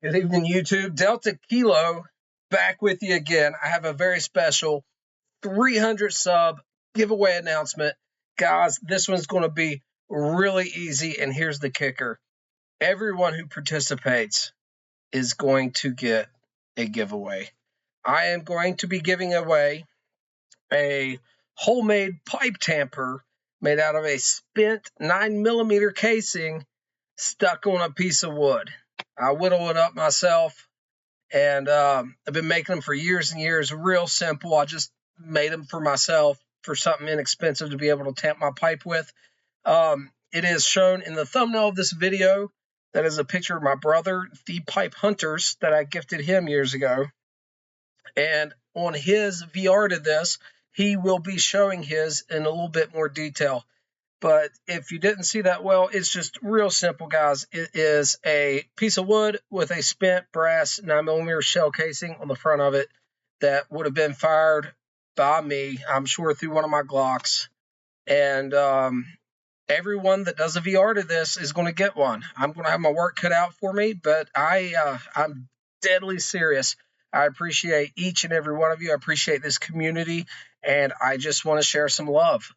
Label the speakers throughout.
Speaker 1: Good evening, YouTube. Delta Kilo back with you again. I have a very special 300 sub giveaway announcement. Guys, this one's going to be really easy, and here's the kicker. Everyone who participates is going to get a giveaway. I am going to be giving away a homemade pipe tamper made out of a spent 9mm casing stuck on a piece of wood. I whittle it up myself, and I've been making them for years and years. Real simple. I just made them for myself for something inexpensive to be able to tamp my pipe with. It is shown in the thumbnail of this video. That is a picture of my brother, the Pipe Hunters, that I gifted him years ago. And on his VR to this, he will be showing his in a little bit more detail. But if you didn't see that well, it's just real simple, guys. It is a piece of wood with a spent brass 9mm shell casing on the front of it that would have been fired by me, I'm sure, through one of my Glocks. And everyone that does a VR to this is going to get one. I'm going to have my work cut out for me, but I'm deadly serious. I appreciate each and every one of you. I appreciate this community, and I just want to share some love.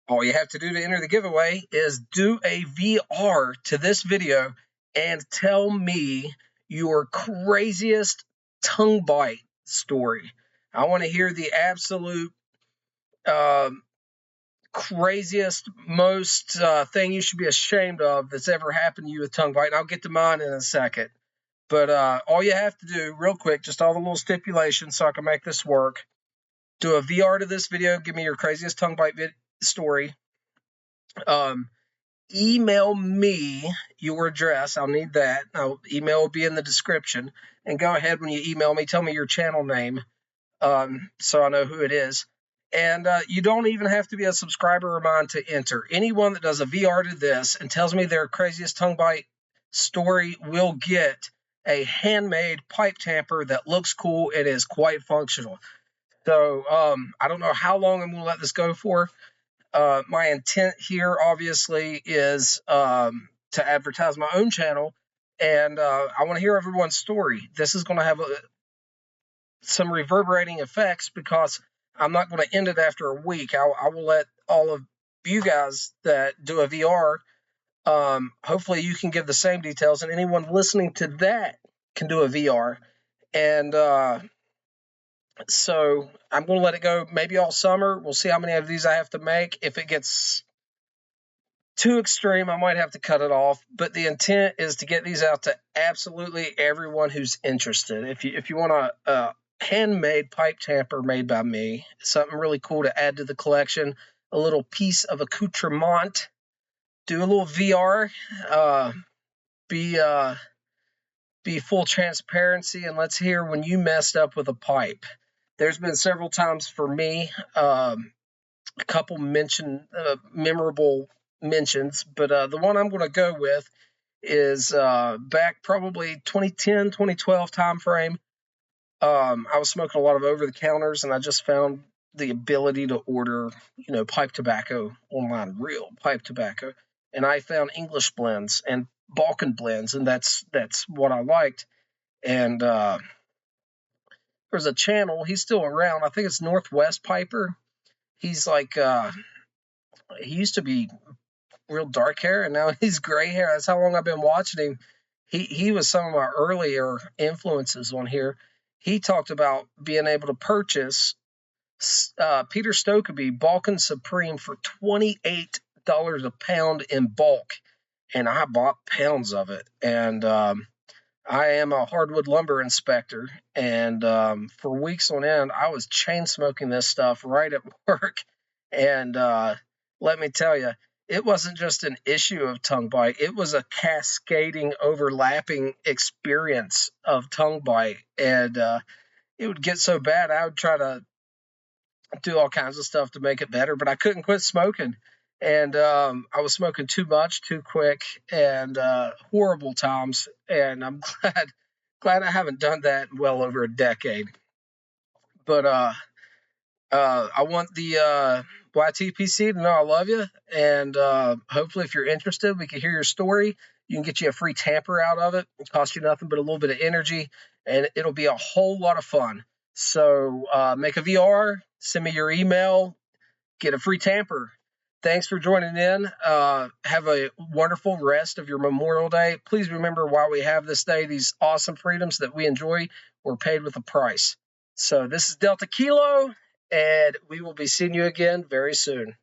Speaker 1: All you have to do to enter the giveaway is do a VR to this video and tell me your craziest tongue bite story. I want to hear the absolute craziest, most thing you should be ashamed of that's ever happened to you with tongue bite. And I'll get to mine in a second. But all you have to do, real quick, just all the little stipulations so I can make this work. Do a VR to this video. Give me your craziest tongue bite story. Email me your address. I'll need that. Email will be in the description. And go ahead when you email me, tell me your channel name so I know who it is. And you don't even have to be a subscriber of mine to enter. Anyone that does a VR to this and tells me their craziest tongue bite story will get a handmade pipe tamper that looks cool and is quite functional. So I don't know how long I'm going to let this go for. My intent here, obviously, is to advertise my own channel, and I want to hear everyone's story. This is going to have some reverberating effects because I'm not going to end it after a week. I will let all of you guys that do a VR, hopefully you can give the same details, and anyone listening to that can do a VR. And so I'm going to let it go maybe all summer. We'll see how many of these I have to make. If it gets too extreme, I might have to cut it off. But the intent is to get these out to absolutely everyone who's interested. If you want a handmade pipe tamper made by me, something really cool to add to the collection, a little piece of accoutrement, do a little VR, be full transparency, and let's hear when you messed up with a pipe. There's been several times for me, a couple memorable mentions, but the one I'm going to go with is back probably 2010, 2012 time frame. I was smoking a lot of over-the-counters, and I just found the ability to order, pipe tobacco online, real pipe tobacco, and I found English blends and Balkan blends, and that's what I liked. And there's a channel, he's still around, I think it's Northwest Piper. He's like, he used to be real dark hair, and now he's gray hair. That's how long I've been watching him. He was some of my earlier influences on here. He talked about being able to purchase Peter Stokkebye Balkan Supreme for $28 a pound in bulk, and I bought pounds of it. And I am a hardwood lumber inspector, and for weeks on end, I was chain smoking this stuff right at work. And let me tell you, it wasn't just an issue of tongue bite. It was a cascading, overlapping experience of tongue bite. And it would get so bad, I would try to do all kinds of stuff to make it better, but I couldn't quit smoking. And I was smoking too much, too quick, and horrible times. And I'm glad I haven't done that in well over a decade. But I want the YTPC to know I love you. And hopefully, if you're interested, we can hear your story. You can get you a free tamper out of it. It costs you nothing but a little bit of energy, and it'll be a whole lot of fun. So make a VR, send me your email, get a free tamper. Thanks for joining in. Have a wonderful rest of your Memorial Day. Please remember why we have this day, these awesome freedoms that we enjoy were paid with a price. So this is Delta Kilo, and we will be seeing you again very soon.